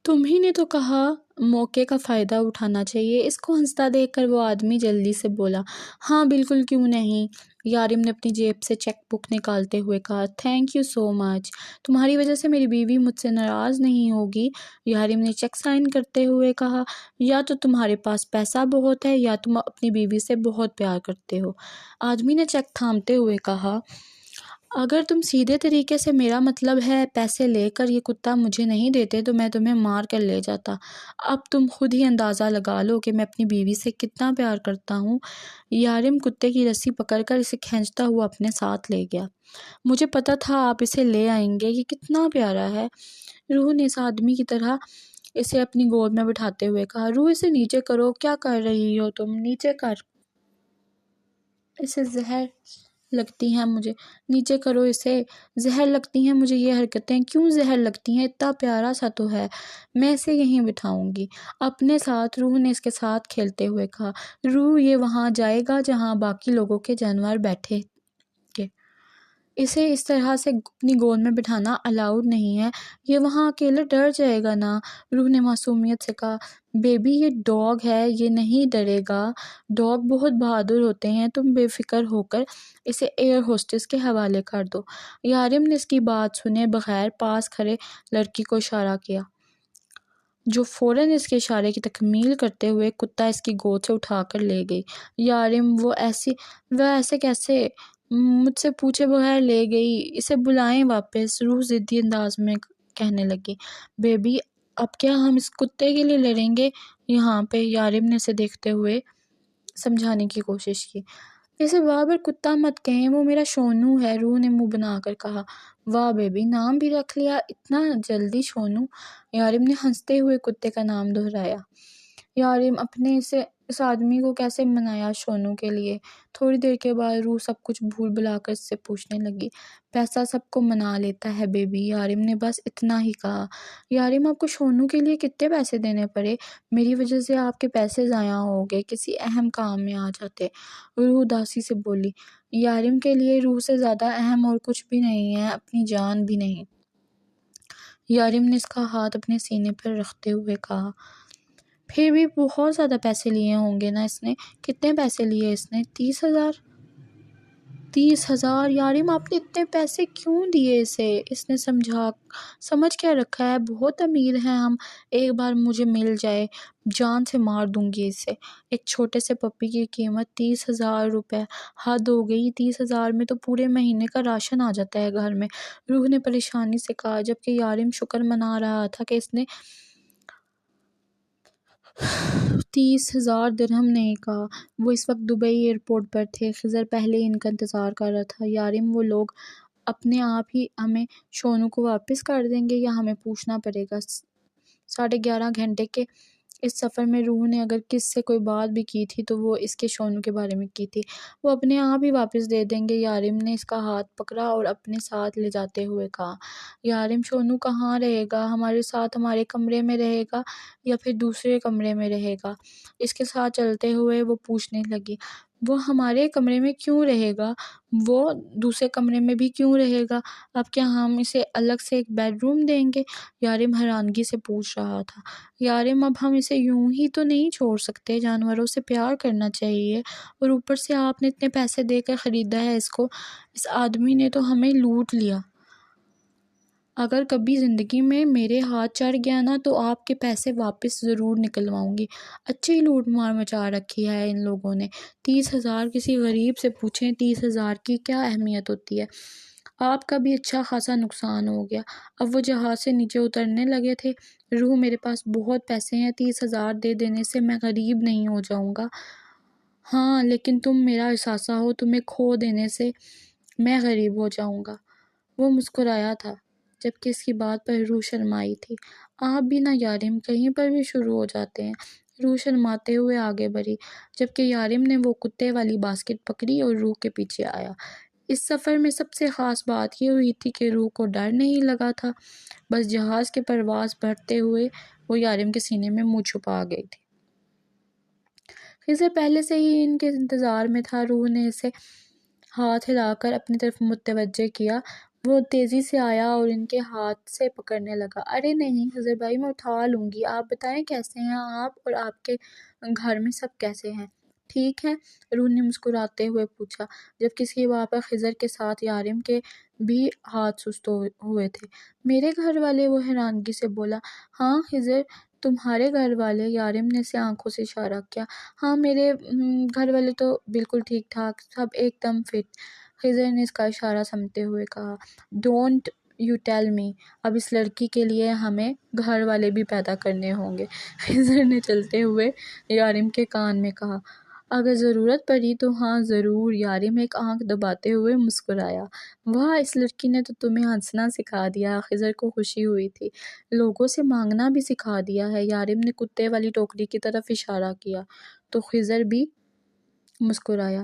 تم ہی نے تو کہا موقع کا فائدہ اٹھانا چاہیے۔ اس کو ہنستا دیکھ کر وہ آدمی جلدی سے بولا، ہاں بالکل، کیوں نہیں؟ یارم نے اپنی جیب سے چیک بک نکالتے ہوئے کہا، تھینک یو سو مچ، تمہاری وجہ سے میری بیوی مجھ سے ناراض نہیں ہوگی۔ یارم نے چیک سائن کرتے ہوئے کہا، یا تو تمہارے پاس پیسہ بہت ہے یا تم اپنی بیوی سے بہت پیار کرتے ہو۔ آدمی نے چیک تھامتے ہوئے کہا، اگر تم سیدھے طریقے سے، میرا مطلب ہے پیسے لے کر یہ کتا مجھے نہیں دیتے تو میں تمہیں مار کر لے جاتا۔ اب تم خود ہی اندازہ لگا لو کہ میں اپنی بیوی سے کتنا پیار کرتا ہوں۔ یارم کتے کی رسی پکڑ کر اسے کھینچتا ہوا اپنے ساتھ لے گیا۔ مجھے پتا تھا آپ اسے لے آئیں گے، یہ کتنا پیارا ہے۔ روح نے اس آدمی کی طرح اسے اپنی گود میں بٹھاتے ہوئے کہا، روح اسے نیچے کرو، کیا کر رہی ہو تم؟ نیچے کر، اسے زہر لگتی ہیں مجھے، نیچے کرو اسے، زہر لگتی ہیں مجھے یہ حرکتیں۔ کیوں زہر لگتی ہیں؟ اتنا پیارا سا تو ہے، میں اسے یہیں بٹھاؤں گی اپنے ساتھ۔ روح نے اس کے ساتھ کھیلتے ہوئے کہا، روح یہ وہاں جائے گا جہاں باقی لوگوں کے جانور بیٹھے گے، اسے اس طرح سے اپنی گود میں بٹھانا الاؤڈ نہیں ہے، یہ وہاں اکیلے ڈر جائے گا نا۔ روح نے معصومیت سے کہا، بیبی یہ ڈاگ ہے، یہ نہیں ڈرے گا، ڈاگ بہت بہادر ہوتے ہیں، تم بے فکر ہو کر اسے ایئر ہوسٹس کے حوالے کر دو۔ یارم نے اس کی بات سنے بغیر پاس کھڑے لڑکی کو اشارہ کیا، جو فوراً اس کے اشارے کی تکمیل کرتے ہوئے کتا اس کی گود سے اٹھا کر لے گئی۔ یارم، وہ ایسے کیسے؟ مجھ سے پوچھے بغیر لے گئی، اسے بلائیں واپس، روح ضدی انداز میں کہنے لگی۔ بیبی اب کیا ہم اس کتے کے لیے لڑیں گے یہاں پہ؟ یارم نے اسے دیکھتے ہوئے سمجھانے کی کوشش کی، اسے بار بار کتا مت کہیں، وہ میرا شونو ہے۔ روح نے منہ بنا کر کہا، واہ بیبی، نام بھی رکھ لیا اتنا جلدی، شونو؟ یارم نے ہنستے ہوئے کتے کا نام دہرایا۔ یارم اپنے اس آدمی کو کیسے منایا شونو کے لیے؟ تھوڑی دیر کے بعد روح سب کچھ بھول بھلا کر اس سے پوچھنے لگی، پیسہ سب کو منا لیتا ہے بیبی؟ یارم نے بس اتنا ہی کہا۔ یارم، آپ کو شونو کے لیے کتنے پیسے دینے پڑے؟ میری وجہ سے آپ کے پیسے ضائع ہو گئے، کسی اہم کام میں آ جاتے۔ روح اداسی سے بولی، یارم کے لیے روح سے زیادہ اہم اور کچھ بھی نہیں ہے، اپنی جان بھی نہیں۔ یارم نے اس کا ہاتھ اپنے سینے پر رکھتے ہوئے کہا، پھر بھی بہت زیادہ پیسے لیے ہوں گے نا اس نے؟ کتنے پیسے لیے اس نے؟ 30,000؟ 30,000؟ یارم آپ نے اتنے پیسے کیوں دیے اسے؟ اس نے سمجھ کیا رکھا ہے، بہت امیر ہیں ہم، ایک بار مجھے مل جائے جان سے مار دوں گی اسے۔ ایک چھوٹے سے پپی کی قیمت 30,000 روپے؟ حد ہو گئی، 30,000 میں تو پورے مہینے کا راشن آ جاتا ہے گھر میں۔ روح نے پریشانی سے کہا، جبکہ یارم شکر منا رہا تھا کہ اس نے 30,000 درہم نہیں کہا۔ وہ اس وقت دبئی ایئرپورٹ پر تھے، خضر پہلے ہی ان کا انتظار کر رہا تھا۔ یارم، وہ لوگ اپنے آپ ہی ہمیں شونو کو واپس کر دیں گے یا ہمیں پوچھنا پڑے گا؟ 11.5 گھنٹے کے اس سفر میں روح نے اگر کس سے کوئی بات بھی کی تھی تو وہ اس کے شونو کے بارے میں کی تھی، وہ اپنے آپ ہی واپس دے دیں گے۔ یارم نے اس کا ہاتھ پکڑا اور اپنے ساتھ لے جاتے ہوئے کہا، یارم شونو کہاں رہے گا؟ ہمارے ساتھ ہمارے کمرے میں رہے گا یا پھر دوسرے کمرے میں رہے گا؟ اس کے ساتھ چلتے ہوئے وہ پوچھنے لگی، وہ ہمارے کمرے میں کیوں رہے گا؟ وہ دوسرے کمرے میں بھی کیوں رہے گا؟ اب کیا ہم اسے الگ سے ایک بیڈ روم دیں گے؟ یارم حیرانگی سے پوچھ رہا تھا۔ یارم، اب ہم اسے یوں ہی تو نہیں چھوڑ سکتے، جانوروں سے پیار کرنا چاہیے، اور اوپر سے آپ نے اتنے پیسے دے کر خریدا ہے اس کو، اس آدمی نے تو ہمیں لوٹ لیا۔ اگر کبھی زندگی میں میرے ہاتھ چڑھ گیا نا تو آپ کے پیسے واپس ضرور نکلواؤں گی۔ اچھی لوٹ مار مچا رکھی ہے ان لوگوں نے۔ 30,000 کسی غریب سے پوچھیں، 30,000 کی کیا اہمیت ہوتی ہے؟ آپ کا بھی اچھا خاصا نقصان ہو گیا۔ اب وہ جہاز سے نیچے اترنے لگے تھے۔ روح، میرے پاس بہت پیسے ہیں، 30,000 دے دینے سے میں غریب نہیں ہو جاؤں گا۔ ہاں لیکن تم میرا احساسہ ہو، تمہیں کھو دینے سے میں غریب ہو جاؤں گا۔ وہ مسکرایا تھا جبکہ اس کی بات پر روح شرمائی تھی۔ آپ بھی نہ یارم، کہیں پر بھی شروع ہو جاتے ہیں۔ روح شرماتے ہوئے آگے بڑھی جبکہ یارم نے وہ کتے والی باسکٹ پکڑی اور روح کے پیچھے آیا۔ اس سفر میں سب سے خاص بات یہ ہوئی تھی کہ روح کو ڈر نہیں لگا تھا، بس جہاز کی پرواز بڑھتے ہوئے وہ یارم کے سینے میں منہ چھپا گئی تھی۔ خضر پہلے سے ہی ان کے انتظار میں تھا۔ روح نے اسے ہاتھ ہلا کر اپنی طرف متوجہ کیا۔ وہ تیزی سے آیا اور ان کے ہاتھ سے پکڑنے لگا۔ ارے نہیں خضر بھائی، میں اٹھا لوں گی۔ آپ بتائیں کیسے ہیں آپ اور آپ کے گھر میں سب کیسے ہیں؟ ٹھیک ہے، روح نے مسکراتے ہوئے پوچھا، جبکہ اس کے وہاں پر خضر کے ساتھ یارم کے بھی ہاتھ سست ہوئے تھے۔ میرے گھر والے؟ وہ حیرانگی سے بولا۔ ہاں خضر، تمہارے گھر والے؟ یارم نے اسے آنکھوں سے اشارہ کیا۔ ہاں میرے گھر والے تو بالکل ٹھیک ٹھاک، سب ایک دم فٹ۔ خضر نے اس کا اشارہ سمجھتے ہوئے کہا۔ ڈونٹ یو ٹیل می، اب اس لڑکی کے لیے ہمیں گھر والے بھی پیدا کرنے ہوں گے، خضر نے چلتے ہوئے یارم کے کان میں کہا۔ اگر ضرورت پڑی تو ہاں ضرور، یارم ایک آنکھ دباتے ہوئے مسکرایا۔ واہ، اس لڑکی نے تو تمہیں ہنسنا سکھا دیا، خضر کو خوشی ہوئی تھی۔ لوگوں سے مانگنا بھی سکھا دیا ہے، یارم نے کتے والی ٹوکری کی طرف اشارہ کیا، تو خضر بھی مسکرایا۔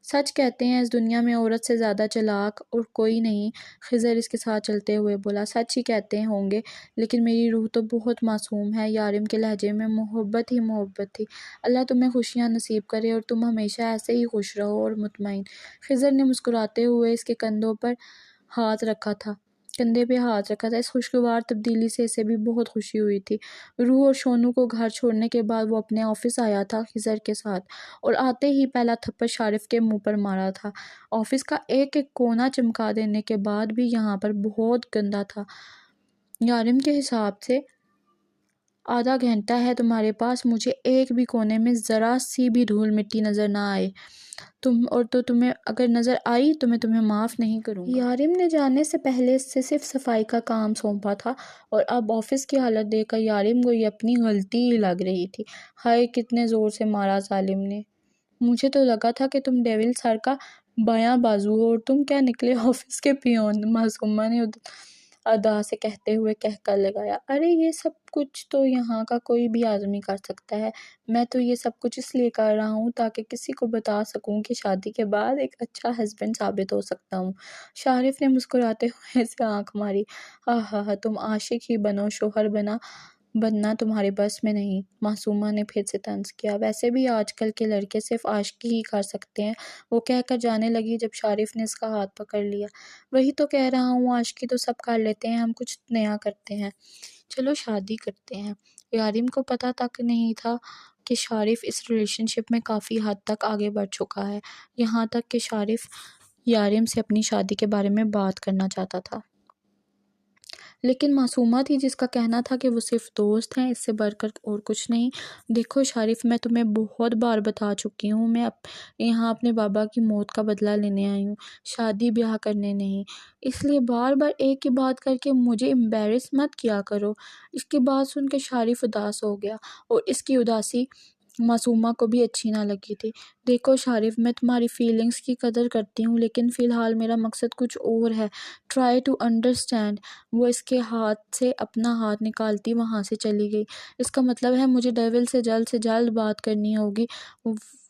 سچ کہتے ہیں اس دنیا میں عورت سے زیادہ چالاک اور کوئی نہیں، خضر اس کے ساتھ چلتے ہوئے بولا۔ سچ ہی کہتے ہوں گے، لیکن میری روح تو بہت معصوم ہے، یارم کے لہجے میں محبت ہی محبت تھی۔ اللہ تمہیں خوشیاں نصیب کرے اور تم ہمیشہ ایسے ہی خوش رہو اور مطمئن۔ خضر نے مسکراتے ہوئے اس کے کندھے پہ ہاتھ رکھا تھا۔ اس خوشگوار تبدیلی سے اسے بھی بہت خوشی ہوئی تھی۔ روح اور شونو کو گھر چھوڑنے کے بعد وہ اپنے آفس آیا تھا خضر کے ساتھ، اور آتے ہی پہلا تھپڑ شارف کے منہ پر مارا تھا۔ آفس کا ایک ایک کونا چمکا دینے کے بعد بھی یہاں پر بہت گندا تھا۔ یارم کے حساب سے آدھا گھنٹہ ہے تمہارے پاس، مجھے ایک بھی کونے میں ذرا سی بھی دھول مٹی نظر نہ آئے، تو تمہیں اگر نظر آئی تو میں تمہیں معاف نہیں کروں گا۔ یارم نے جانے سے پہلے اس سے صرف صفائی کا کام سونپا تھا، اور اب آفس کی حالت دیکھ کر یارم کو یہ اپنی غلطی ہی لگ رہی تھی۔ ہائے کتنے زور سے مارا ظالم نے، مجھے تو لگا تھا کہ تم ڈیول سر کا بایاں بازو ہو اور تم کیا نکلے آفس کے پیون، معصومہ نے ادا سے کہتے ہوئے کہکا لگایا۔ ارے یہ سب کچھ تو یہاں کا کوئی بھی آدمی کر سکتا ہے، میں تو یہ سب کچھ اس لیے کر رہا ہوں تاکہ کسی کو بتا سکوں کہ شادی کے بعد ایک اچھا ہسبینڈ ثابت ہو سکتا ہوں۔ شارف نے مسکراتے ہوئے اسے آنکھ ماری۔ تم عاشق ہی بنو، شوہر بننا تمہارے بس میں نہیں، معصومہ نے پھر سے طنز کیا۔ ویسے بھی آج کل کے لڑکے صرف عاشقی ہی کر سکتے ہیں، وہ کہہ کر جانے لگی جب شارف نے اس کا ہاتھ پکڑ لیا۔ وہی تو کہہ رہا ہوں، عاشقی تو سب کر لیتے ہیں، ہم کچھ نیا کرتے ہیں، چلو شادی کرتے ہیں۔ یارم کو پتہ تک نہیں تھا کہ شارف اس ریلیشن شپ میں کافی حد تک آگے بڑھ چکا ہے، یہاں تک کہ شارف یارم سے اپنی شادی کے بارے میں بات کرنا چاہتا تھا۔ لیکن معصومہ تھی جس کا کہنا تھا کہ وہ صرف دوست ہیں، اس سے بڑھ کر اور کچھ نہیں۔ دیکھو شارف، میں تمہیں بہت بار بتا چکی ہوں، میں یہاں اپنے بابا کی موت کا بدلہ لینے آئی ہوں، شادی بیاہ کرنے نہیں، اس لیے بار بار ایک ہی بات کر کے مجھے امبیرس مت کیا کرو۔ اس کی بات سن کے شارف اداس ہو گیا، اور اس کی اداسی معصومہ کو بھی اچھی نہ لگی تھی۔ دیکھو شارف، میں تمہاری فیلنگز کی قدر کرتی ہوں، لیکن فی الحال میرا مقصد کچھ اور ہے، ٹرائی ٹو انڈرسٹینڈ۔ وہ اس کے ہاتھ سے اپنا ہاتھ نکالتی وہاں سے چلی گئی۔ اس کا مطلب ہے مجھے ڈیول سے جلد بات کرنی ہوگی،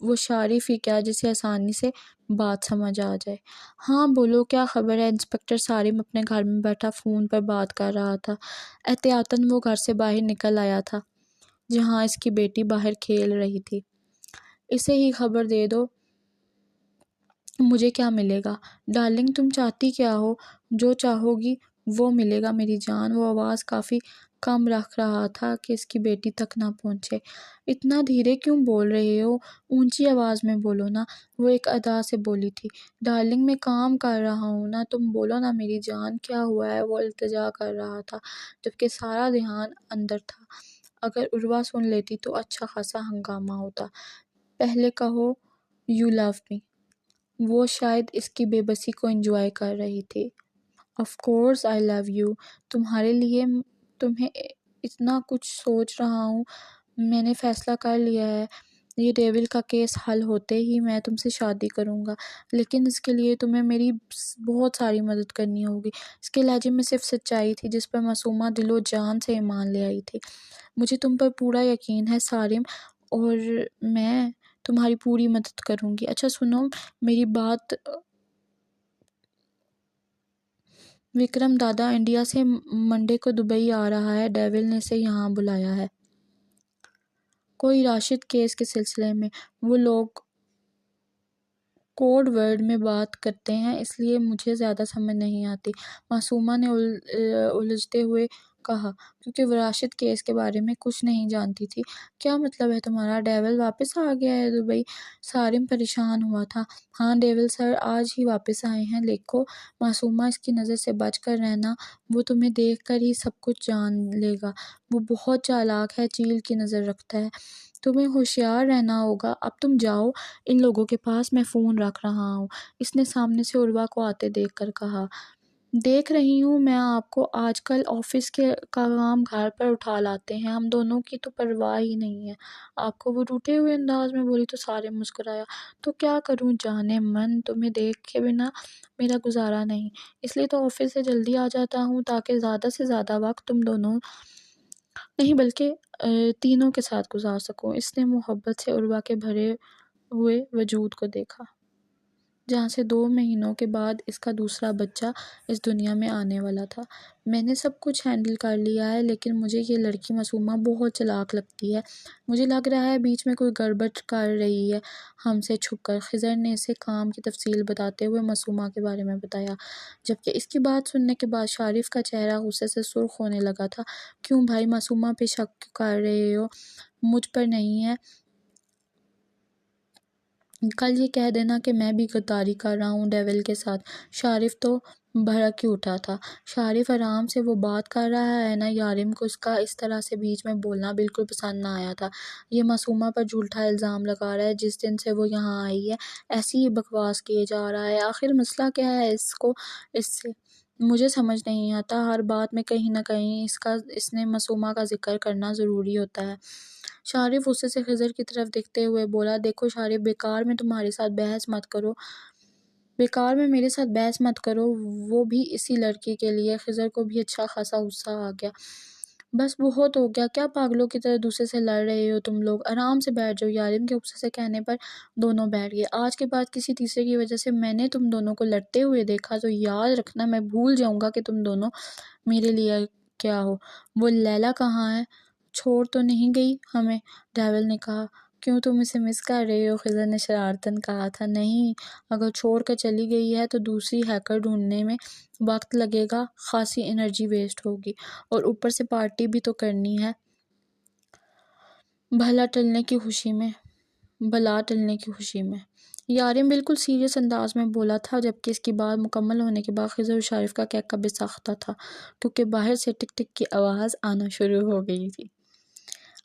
وہ شارف ہی کیا جسے آسانی سے بات سمجھ آ جائے۔ ہاں بولو، کیا خبر ہے؟ انسپکٹر سارم اپنے گھر میں بیٹھا فون پر بات کر رہا تھا۔ احتیاطاً وہ گھر سے باہر نکل آیا تھا جہاں اس کی بیٹی باہر کھیل رہی تھی۔ اسے ہی خبر دے دو مجھے کیا ملے گا۔ ڈارلنگ تم چاہتی کیا ہو؟ جو چاہو گی وہ ملے گا میری جان۔ وہ آواز کافی کم رکھ رہا تھا کہ اس کی بیٹی تک نہ پہنچے۔ اتنا دھیرے کیوں بول رہے ہو؟ اونچی آواز میں بولو نا، وہ ایک ادا سے بولی تھی۔ ڈارلنگ میں کام کر رہا ہوں نا، تم بولو نا میری جان، کیا ہوا ہے؟ وہ التجا کر رہا تھا جبکہ سارا دھیان اندر تھا۔ اگر عروہ سن لیتی تو اچھا خاصا ہنگامہ ہوتا۔ پہلے کہو یو لو می۔ وہ شاید اس کی بے بسی کو انجوائے کر رہی تھی۔ Of course I love you. تمہارے لیے تمہیں اتنا کچھ سوچ رہا ہوں، میں نے فیصلہ کر لیا ہے، یہ ڈیول کا کیس حل ہوتے ہی میں تم سے شادی کروں گا، لیکن اس کے لیے تمہیں میری بہت ساری مدد کرنی ہوگی۔ اس کے لہجے میں صرف سچائی تھی جس پر معصومہ دل و جان سے ایمان لے آئی تھی۔ مجھے تم پر پورا یقین ہے سارم، اور میں تمہاری پوری مدد کروں گی۔ اچھا سنو میری بات، وکرم دادا انڈیا سے منڈے کو دبئی آ رہا ہے، ڈیول نے اسے یہاں بلایا ہے کوئی راشد کیس کے سلسلے میں۔ وہ لوگ کوڈ ورڈ میں بات کرتے ہیں، اس لیے مجھے زیادہ سمجھ نہیں آتی، معصومہ نے الجھتے ہوئے کہا، کیونکہ وہ راشد کیس کے بارے میں کچھ نہیں جانتی تھی۔ کیا مطلب ہے تمہارا؟ ڈیول واپس آ گیا ہے دبئی؟ سارم پریشان ہوا تھا۔ ہاں ڈیول سر آج ہی واپس آئے ہیں۔ دیکھو معصومہ، اس کی نظر سے بچ کر رہنا، وہ تمہیں دیکھ کر ہی سب کچھ جان لے گا۔ وہ بہت چالاک ہے، چیل کی نظر رکھتا ہے۔ تمہیں ہوشیار رہنا ہوگا۔ اب تم جاؤ ان لوگوں کے پاس، میں فون رکھ رہا ہوں، اس نے سامنے سے عروہ کو آتے دیکھ کر کہا۔ دیکھ رہی ہوں میں آپ کو، آج کل آفس کا کام گھر پر اٹھا لاتے ہیں، ہم دونوں کی تو پرواہ ہی نہیں ہے آپ کو، وہ روٹھے ہوئے انداز میں بولی تو سارم مسکرایا۔ تو کیا کروں جانے من، تمہیں دیکھ کے بنا میرا گزارا نہیں، اس لیے تو آفس سے جلدی آ جاتا ہوں تاکہ زیادہ سے زیادہ وقت تم دونوں نہیں بلکہ تینوں کے ساتھ گزار سکوں۔ اس نے محبت سے عروہ کے بھرے ہوئے وجود کو دیکھا، جہاں سے 2 مہینوں کے بعد اس کا دوسرا بچہ اس دنیا میں آنے والا تھا۔ میں نے سب کچھ ہینڈل کر لیا ہے، لیکن مجھے یہ لڑکی معصومہ بہت چالاک لگتی ہے، مجھے لگ رہا ہے بیچ میں کوئی گڑبڑ کر رہی ہے ہم سے چھپ کر۔ خضر نے اسے کام کی تفصیل بتاتے ہوئے معصومہ کے بارے میں بتایا، جبکہ اس کی بات سننے کے بعد شارف کا چہرہ غصے سے سرخ ہونے لگا تھا۔ کیوں بھائی معصومہ پہ شک کر رہے ہو؟ مجھ پر نہیں ہے، کل یہ کہہ دینا کہ میں بھی غداری کر رہا ہوں ڈیول کے ساتھ۔ شارف تو بھڑک ہی اٹھا تھا۔ شارف آرام سے، وہ بات کر رہا ہے نا۔ یارم کو اس کا اس طرح سے بیچ میں بولنا بالکل پسند نہ آیا تھا۔ یہ معصومہ پر جھوٹا الزام لگا رہا ہے، جس دن سے وہ یہاں آئی ہے ایسی ہی بکواس کیے جا رہا ہے۔ آخر مسئلہ کیا ہے اس سے مجھے سمجھ نہیں آتا، ہر بات میں کہیں نہ کہیں اس نے معصومہ کا ذکر کرنا ضروری ہوتا ہے۔ شارف غصے سے خضر کی طرف دیکھتے ہوئے بولا، دیکھو شارف، بیکار میں تمہارے ساتھ بحث مت کرو، بیکار میں میرے ساتھ بحث مت کرو، وہ بھی اسی لڑکی کے لیے۔ خضر کو بھی اچھا خاصا غصہ آ گیا۔ بس بہت ہو گیا، کیا پاگلوں کی طرح دوسرے سے لڑ رہے ہو تم لوگ؟ آرام سے بیٹھ جاؤ۔ یارم کے غصے سے کہنے پر دونوں بیٹھ گئے۔ آج کے بعد کسی تیسرے کی وجہ سے میں نے تم دونوں کو لڑتے ہوئے دیکھا تو یاد رکھنا، میں بھول جاؤں گا کہ تم دونوں میرے لیے کیا ہو۔ وہ لیلا کہاں ہے؟ چھوڑ تو نہیں گئی ہمیں؟ ڈیول نے کہا۔ کیوں تم اسے مس کر رہے ہو؟ خضر نے شرارتاً کہا تھا۔ نہیں، اگر چھوڑ کر چلی گئی ہے تو دوسری ہیکر ڈھونڈنے میں وقت لگے گا، خاصی انرجی ویسٹ ہوگی، اور اوپر سے پارٹی بھی تو کرنی ہے بھلا ٹلنے کی خوشی میں۔ یارم بالکل سیریس انداز میں بولا تھا، جبکہ اس کی بات مکمل ہونے کے بعد خضر اور شارف کا کہکہ بھی ساختہ تھا، کیونکہ باہر سے ٹک ٹک کی آواز آنا شروع ہو گئی تھی،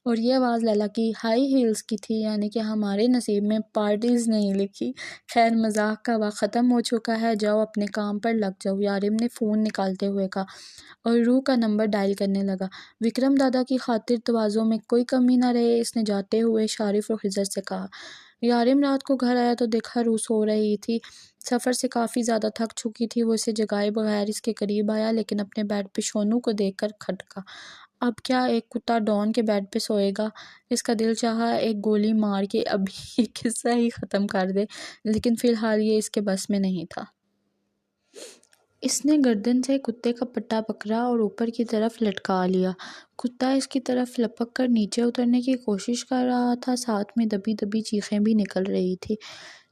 اور یہ آواز لیلا کی ہائی ہیلز کی تھی، یعنی کہ ہمارے نصیب میں پارٹیز نہیں لکھی۔ خیر مذاق کا وقت ختم ہو چکا ہے، جاؤ اپنے کام پر لگ جاؤ، یارم نے فون نکالتے ہوئے کہا، اور روح کا نمبر ڈائل کرنے لگا۔ وکرم دادا کی خاطر تواضع میں کوئی کمی نہ رہے، اس نے جاتے ہوئے شارف اور خضر سے کہا۔ یارم رات کو گھر آیا تو دیکھا روح سو رہی تھی، سفر سے کافی زیادہ تھک چکی تھی۔ وہ اسے جگائے بغیر اس کے قریب آیا، لیکن اپنے بیڈ پہ شونو کو دیکھ کر کھٹکا۔ اب کیا ایک کتا ڈان کے بیڈ پہ سوئے گا؟ اس کا دل چاہا ایک گولی مار کے ابھی یہ قصہ ہی ختم کر دے، لیکن فی الحال یہ اس کے بس میں نہیں تھا۔ اس نے گردن سے کتے کا پٹا پکڑا اور اوپر کی طرف لٹکا لیا۔ کتا اس کی طرف لپک کر نیچے اترنے کی کوشش کر رہا تھا، ساتھ میں دبی دبی چیخیں بھی نکل رہی تھی،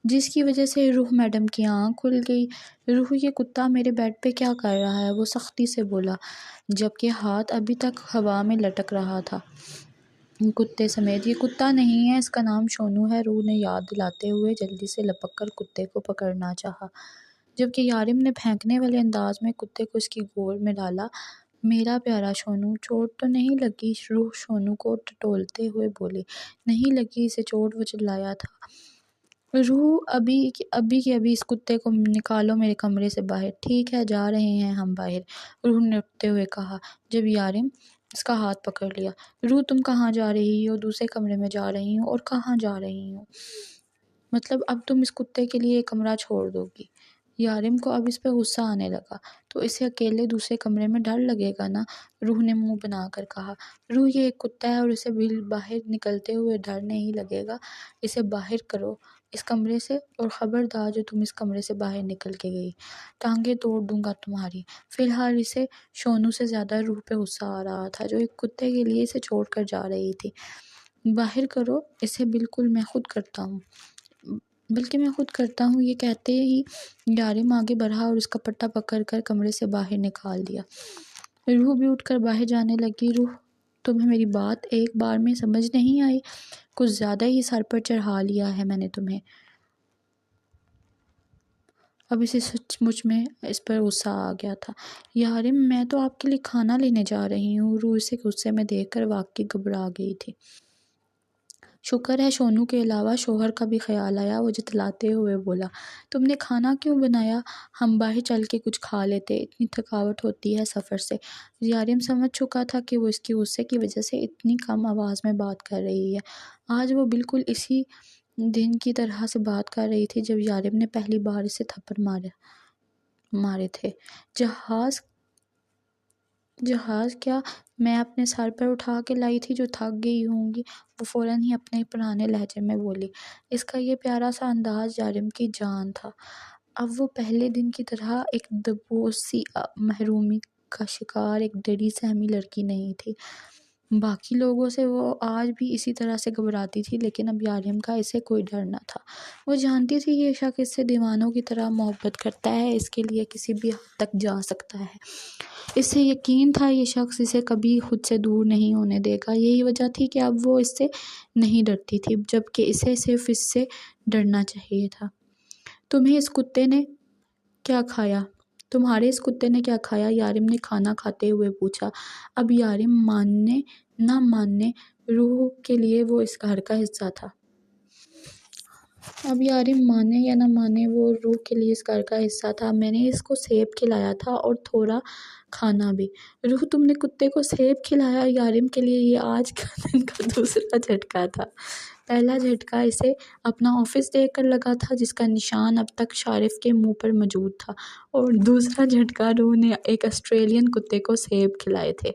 جس کی وجہ سے روح میڈم کی آنکھ کھل گئی۔ روح، یہ کتا میرے بیڈ پہ کیا کر رہا ہے؟ وہ سختی سے بولا، جبکہ ہاتھ ابھی تک ہوا میں لٹک رہا تھا کتے سمیت۔ یہ کتا نہیں ہے، اس کا نام شونو ہے، روح نے یاد دلاتے ہوئے جلدی سے لپک کر کتے کو پکڑنا چاہا، جبکہ یارم نے پھینکنے والے انداز میں کتے کو اس کی گود میں ڈالا۔ میرا پیارا شونو، چوٹ تو نہیں لگی؟ روح شونو کو ٹٹولتے ہوئے بولی۔ نہیں لگی اسے چوٹ، وہ چلایا تھا۔ روح، ابھی کی ابھی اس کتے کو نکالو میرے کمرے سے باہر۔ ٹھیک ہے، جا رہے ہیں ہم باہر، روح نے اٹھتے ہوئے کہا، جب یارم اس کا ہاتھ پکڑ لیا۔ روح، تم کہاں جا رہی ہو؟ دوسرے کمرے میں جا رہی ہوں۔ اور کہاں جا رہی ہوں؟ مطلب اب تم اس کتے کے لیے کمرہ چھوڑ دو گی؟ یارم کو اب اس پہ غصہ آنے لگا، تو اسے اکیلے دوسرے کمرے میں ڈر لگے گا نا، روح نے منہ بنا کر کہا۔ روح، یہ ایک کتا ہے اور اسے باہر نکلتے ہوئے ڈر نہیں لگے گا، اسے باہر کرو اس کمرے سے، اور خبردار جو تم اس کمرے سے باہر نکل کے گئی، ٹانگیں توڑ دوں گا تمہاری۔ فی الحال اسے شونو سے زیادہ روح پہ غصہ آ رہا تھا، جو ایک کتے کے لیے اسے چھوڑ کر جا رہی تھی۔ باہر کرو اسے، بالکل میں خود کرتا ہوں۔ بلکہ میں خود کرتا ہوں۔ یہ کہتے ہی یارم آگے بڑھا اور اس کا پٹا پکڑ کر کمرے سے باہر نکال دیا۔ روح بھی اٹھ کر باہر جانے لگی۔ روح، تمہیں میری بات ایک بار میں سمجھ نہیں آئی؟ کچھ زیادہ ہی سر پر چڑھا لیا ہے میں نے تمہیں۔ اب اسے سچ مچ میں اس پر غصہ آ گیا تھا۔ یارم، میں تو آپ کے لیے کھانا لینے جا رہی ہوں۔ روح اسے غصے میں دیکھ کر واقعی گھبرا گئی تھی۔ شکر ہے شونو کے علاوہ شوہر کا بھی خیال آیا۔ وہ جتلاتے ہوئے بولا، تم نے کھانا کیوں بنایا؟ ہم باہر چل کے کچھ کھا لیتے، اتنی تھکاوٹ ہوتی ہے سفر سے۔ یارم سمجھ چکا تھا کہ وہ اس کی غصے کی وجہ سے اتنی کم آواز میں بات کر رہی ہے۔ آج وہ بالکل اسی دن کی طرح سے بات کر رہی تھی جب یارم نے پہلی بار اسے تھپڑ مارے تھے۔ جہاز کیا؟ میں اپنے سر پر اٹھا کے لائی تھی جو تھک گئی ہوں گی، وہ فوراً ہی اپنے پرانے لہجے میں بولی۔ اس کا یہ پیارا سا انداز یارم کی جان تھا۔ اب وہ پہلے دن کی طرح ایک دبوس سی محرومی کا شکار ایک ڈری سہمی لڑکی نہیں تھی۔ باقی لوگوں سے وہ آج بھی اسی طرح سے گھبراتی تھی، لیکن اب یارم کا اسے کوئی ڈر نہ تھا۔ وہ جانتی تھی یہ شخص اس سے دیوانوں کی طرح محبت کرتا ہے، اس کے لیے کسی بھی حد تک جا سکتا ہے۔ اسے یقین تھا یہ شخص اسے کبھی خود سے دور نہیں ہونے دے گا۔ یہی وجہ تھی کہ اب وہ اس سے نہیں ڈرتی تھی، جبکہ اسے صرف اس سے ڈرنا چاہیے تھا۔ تمہارے اس کتے نے کیا کھایا؟ یارم نے کھانا کھاتے ہوئے پوچھا۔ اب یارم ماننے نہ ماننے، روح کے لیے وہ اس گھر کا حصہ تھا۔ میں نے اس کو سیب کھلایا تھا اور تھوڑا کھانا بھی۔ روح، تم نے کتے کو سیب کھلایا؟ یارم کے لیے یہ آج کا دن کا دوسرا جھٹکا تھا۔ پہلا جھٹکا اسے اپنا آفس دیکھ کر لگا تھا، جس کا نشان اب تک شارف کے منہ پر موجود تھا، اور دوسرا جھٹکا روح نے ایک آسٹریلین کتے کو سیب کھلائے تھے۔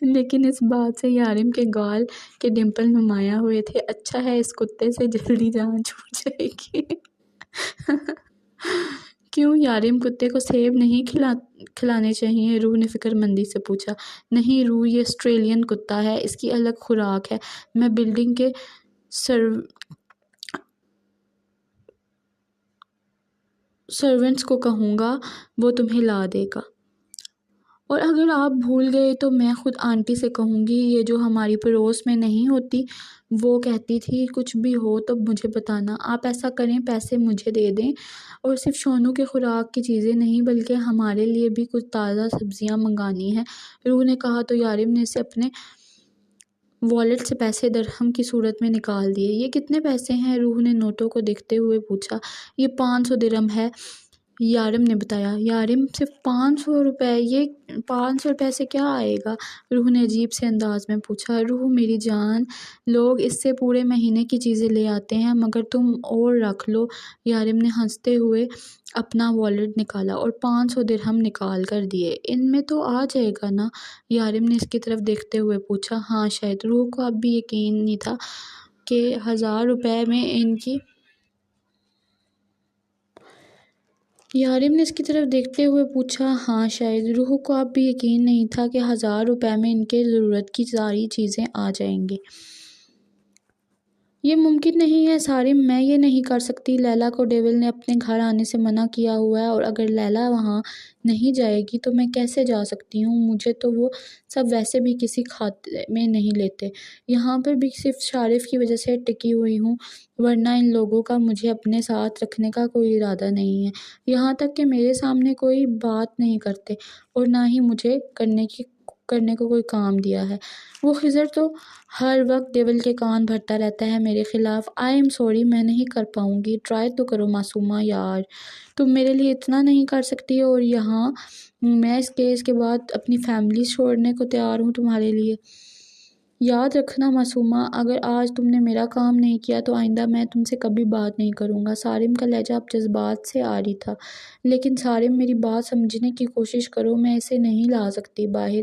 لیکن اس بات سے یارم کے گال کے ڈمپل نمایاں ہوئے تھے۔ اچھا ہے، اس کتے سے جلدی جان چھوٹ جائے گی۔ کیوں یارم، کتے کو سیب نہیں کھلانے چاہیے؟ روح نے فکر مندی سے پوچھا۔ نہیں روح، یہ آسٹریلین کتا ہے، اس کی الگ خوراک ہے۔ میں بلڈنگ کے سرونٹس کو کہوں گا، وہ تمہیں لا دے گا۔ اور اگر آپ بھول گئے تو میں خود آنٹی سے کہوں گی، یہ جو ہماری پڑوس میں نہیں ہوتی، وہ کہتی تھی کچھ بھی ہو تو مجھے بتانا۔ آپ ایسا کریں، پیسے مجھے دے دیں، اور صرف شونو کے خوراک کی چیزیں نہیں بلکہ ہمارے لیے بھی کچھ تازہ سبزیاں منگانی ہیں، روح نے کہا تو یارم نے اسے اپنے والیٹ سے پیسے درہم کی صورت میں نکال دیے۔ یہ کتنے پیسے ہیں؟ روح نے نوٹوں کو دیکھتے ہوئے پوچھا۔ یہ 500 درہم ہے، یارم نے بتایا۔ یارم، صرف 500 روپے؟ یہ 500 روپے سے کیا آئے گا؟ روح نے عجیب سے انداز میں پوچھا۔ روح میری جان، لوگ اس سے پورے مہینے کی چیزیں لے آتے ہیں، مگر تم اور رکھ لو۔ یارم نے ہنستے ہوئے اپنا والیٹ نکالا اور 500 درہم نکال کر دیے۔ ان میں تو آ جائے گا نا؟ یارم نے اس کی طرف دیکھتے ہوئے پوچھا۔ ہاں شاید۔ روح کو اب بھی یقین نہیں تھا کہ 1000 روپے میں ان کی یارم نے اس کی طرف دیکھتے ہوئے پوچھا۔ ہاں شاید۔ روح کو اب بھی یقین نہیں تھا کہ 1000 روپے میں ان کے ضرورت کی ساری چیزیں آ جائیں گی۔ یہ ممکن نہیں ہے سارم، میں یہ نہیں کر سکتی۔ لیلا کو ڈیول نے اپنے گھر آنے سے منع کیا ہوا ہے، اور اگر لیلا وہاں نہیں جائے گی تو میں کیسے جا سکتی ہوں؟ مجھے تو وہ سب ویسے بھی کسی کھاتے میں نہیں لیتے۔ یہاں پر بھی صرف شارف کی وجہ سے ٹکی ہوئی ہوں، ورنہ ان لوگوں کا مجھے اپنے ساتھ رکھنے کا کوئی ارادہ نہیں ہے۔ یہاں تک کہ میرے سامنے کوئی بات نہیں کرتے، اور نہ ہی مجھے کرنے کو کوئی کام دیا ہے۔ وہ خضر تو ہر وقت ڈیول کے کان بھرتا رہتا ہے میرے خلاف۔ آئی ایم سوری، میں نہیں کر پاؤں گی۔ ٹرائی تو کرو معصومہ یار، تم میرے لیے اتنا نہیں کر سکتی؟ اور یہاں میں اس کیس کے بعد اپنی فیملی چھوڑنے کو تیار ہوں تمہارے لیے۔ یاد رکھنا معصومہ، اگر آج تم نے میرا کام نہیں کیا تو آئندہ میں تم سے کبھی بات نہیں کروں گا۔ سارم کا لہجہ اب جذبات سے عاری تھا۔ لیکن سارم، میری بات سمجھنے کی کوشش کرو، میں اسے نہیں لا سکتی باہر۔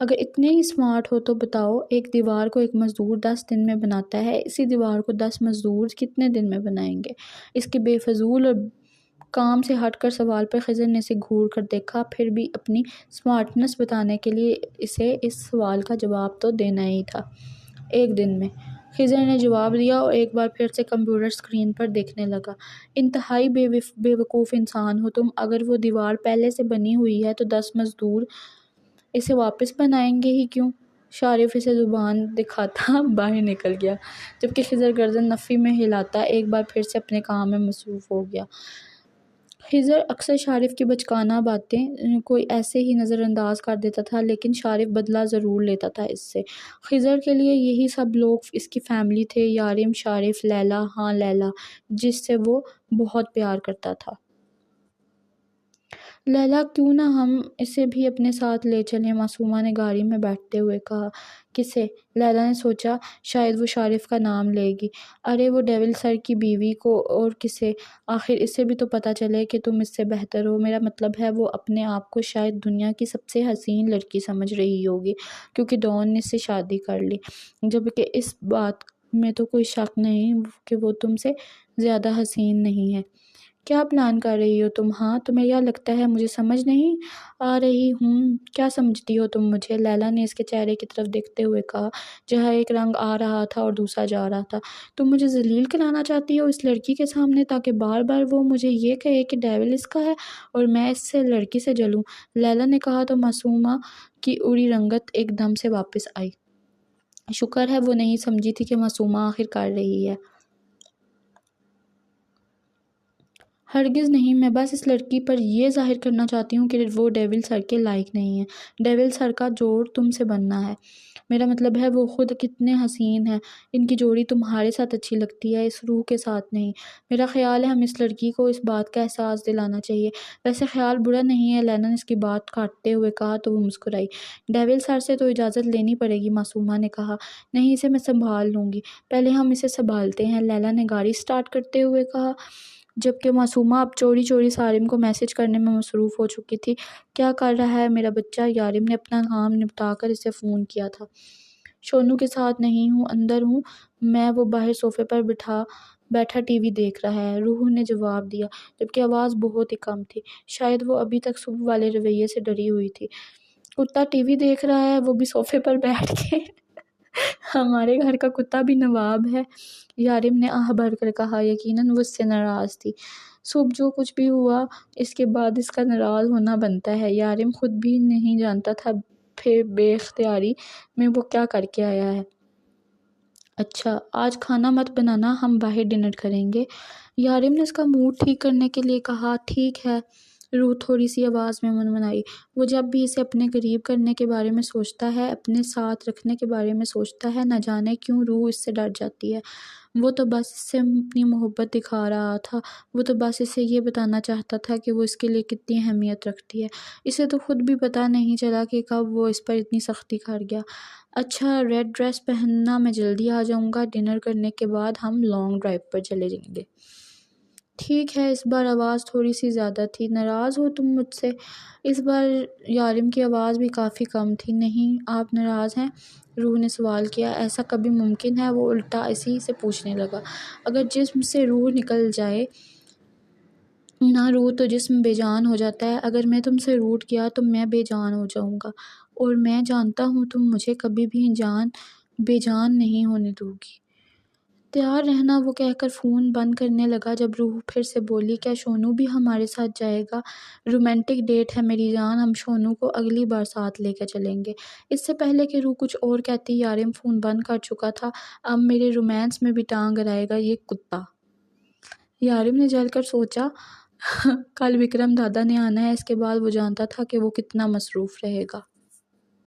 اگر اتنے ہی اسمارٹ ہو تو بتاؤ، ایک دیوار کو ایک مزدور 10 دن میں بناتا ہے، اسی دیوار کو 10 مزدور کتنے دن میں بنائیں گے؟ اس کے بے فضول اور کام سے ہٹ کر سوال پر خضر نے اسے گھور کر دیکھا، پھر بھی اپنی سمارٹنس بتانے کے لیے اسے اس سوال کا جواب تو دینا ہی تھا۔ ایک دن میں، خضر نے جواب دیا اور ایک بار پھر سے کمپیوٹر اسکرین پر دیکھنے لگا۔ انتہائی بے وقوف انسان ہو تم، اگر وہ دیوار پہلے سے بنی ہوئی ہے تو 10 مزدور اسے واپس بنائیں گے ہی کیوں؟ شارف اسے زبان دکھاتا باہر نکل گیا، جبکہ خضر گردن نفی میں ہلاتا ایک بار پھر سے اپنے کام میں مصروف ہو گیا۔ خضر اکثر شارف کی بچکانہ باتیں کوئی ایسے ہی نظر انداز کر دیتا تھا، لیکن شارف بدلہ ضرور لیتا تھا اس سے۔ خضر کے لیے یہی سب لوگ اس کی فیملی تھے، یارم، شارف، لیلیٰ، ہاں لیلیٰ، جس سے وہ بہت پیار کرتا تھا۔ لیلیٰ، کیوں نہ ہم اسے بھی اپنے ساتھ لے چلیں؟ معصومہ نے گاڑی میں بیٹھتے ہوئے کہا۔ کسے؟ لیلیٰ نے سوچا، شاید وہ شارف کا نام لے گی۔ ارے وہ ڈیول سر کی بیوی کو، اور کسے؟ آخر اسے بھی تو پتہ چلے کہ تم اس سے بہتر ہو۔ میرا مطلب ہے وہ اپنے آپ کو شاید دنیا کی سب سے حسین لڑکی سمجھ رہی ہوگی کیونکہ ڈان نے اس سے شادی کر لی، جبکہ اس بات میں تو کوئی شک نہیں کہ وہ تم سے زیادہ حسین نہیں ہے۔ کیا پلان کر رہی ہو تم؟ ہاں، تمہیں کیا لگتا ہے مجھے سمجھ نہیں آ رہی ہوں؟ کیا سمجھتی ہو تم مجھے؟ لیلیٰ نے اس کے چہرے کی طرف دیکھتے ہوئے کہا، جہاں ایک رنگ آ رہا تھا اور دوسرا جا رہا تھا۔ تم مجھے ذلیل کرانا چاہتی ہو اس لڑکی کے سامنے تاکہ بار بار وہ مجھے یہ کہے کہ ڈیول اس کا ہے اور میں اس سے لڑکی سے جلوں؟ لیلیٰ نے کہا تو معصومہ کی اڑی رنگت ایک دم سے واپس آئی۔ شکر ہے وہ نہیں سمجھی تھی کہ معصومہ آخر کر رہی ہے۔ ہرگز نہیں، میں بس اس لڑکی پر یہ ظاہر کرنا چاہتی ہوں کہ وہ ڈیول سر کے لائق نہیں ہے۔ ڈیول سر کا جوڑ تم سے بننا ہے۔ میرا مطلب ہے وہ خود کتنے حسین ہیں، ان کی جوڑی تمہارے ساتھ اچھی لگتی ہے، اس روح کے ساتھ نہیں۔ میرا خیال ہے ہم اس لڑکی کو اس بات کا احساس دلانا چاہیے۔ ویسے خیال برا نہیں ہے، لیلیٰ نے اس کی بات کاٹتے ہوئے کہا تو وہ مسکرائی۔ ڈیول سر سے تو اجازت لینی پڑے گی، معصومہ نے کہا۔ نہیں، اسے میں سنبھال لوں گی۔ پہلے ہم اسے سنبھالتے ہیں، لیلیٰ نے گاڑی سٹارٹ کرتے ہوئے کہا، جبکہ معصومہ اب چوری چوری سارم کو میسج کرنے میں مصروف ہو چکی تھی۔ کیا کر رہا ہے میرا بچہ؟ یارم نے اپنا کام نپٹا کر اسے فون کیا تھا۔ شونو کے ساتھ نہیں ہوں، اندر ہوں میں، وہ باہر صوفے پر بیٹھا ٹی وی دیکھ رہا ہے، روح نے جواب دیا، جبکہ آواز بہت ہی کم تھی، شاید وہ ابھی تک صبح والے رویے سے ڈری ہوئی تھی۔ کتا ٹی وی دیکھ رہا ہے، وہ بھی صوفے پر بیٹھ کے؟ ہمارے گھر کا کتا بھی نواب ہے، یارم نے آہ بھر کر کہا۔ یقیناً وہ اس سے ناراض تھی۔ صبح جو کچھ بھی ہوا اس کے بعد اس کا ناراض ہونا بنتا ہے، یارم خود بھی نہیں جانتا تھا پھر بے اختیاری میں وہ کیا کر کے آیا ہے۔ اچھا، آج کھانا مت بنانا، ہم باہر ڈنر کریں گے، یارم نے اس کا موڈ ٹھیک کرنے کے لیے کہا۔ ٹھیک ہے، روح تھوڑی سی آواز میں منمنائی۔ وہ جب بھی اسے اپنے قریب کرنے کے بارے میں سوچتا ہے، اپنے ساتھ رکھنے کے بارے میں سوچتا ہے، نہ جانے کیوں روح اس سے ڈر جاتی ہے۔ وہ تو بس اس سے اپنی محبت دکھا رہا تھا، وہ تو بس اسے یہ بتانا چاہتا تھا کہ وہ اس کے لیے کتنی اہمیت رکھتی ہے۔ اسے تو خود بھی پتہ نہیں چلا کہ کب وہ اس پر اتنی سختی کر گیا۔ اچھا، ریڈ ڈریس پہننا، میں جلدی آ جاؤں گا، ڈنر کرنے کے بعد ہم لانگ ڈرائیو پر چلے جائیں گے۔ ٹھیک ہے، اس بار آواز تھوڑی سی زیادہ تھی۔ ناراض ہو تم مجھ سے؟ اس بار یارم کی آواز بھی کافی کم تھی۔ نہیں، آپ ناراض ہیں؟ روح نے سوال کیا۔ ایسا کبھی ممکن ہے؟ وہ الٹا اسی سے پوچھنے لگا۔ اگر جسم سے روح نکل جائے نا روح تو جسم بے جان ہو جاتا ہے، اگر میں تم سے روٹھ گیا تو میں بے جان ہو جاؤں گا، اور میں جانتا ہوں تم مجھے کبھی بھی بے جان نہیں ہونے دو گی۔ تیار رہنا، وہ کہہ کر فون بند کرنے لگا۔ جب روح پھر سے بولی، کیا شونو بھی ہمارے ساتھ جائے گا؟ رومانٹک ڈیٹ ہے میری جان، ہم شونو کو اگلی بار ساتھ لے کے چلیں گے۔ اس سے پہلے کہ روح کچھ اور کہتی، یارم فون بند کر چکا تھا۔ اب میرے رومانس میں بھی ٹانگ اڑائے گا یہ کتا، یارم نے جل کر سوچا۔ کل وکرم دادا نے آنا ہے، اس کے بعد وہ جانتا تھا کہ وہ کتنا مصروف رہے گا۔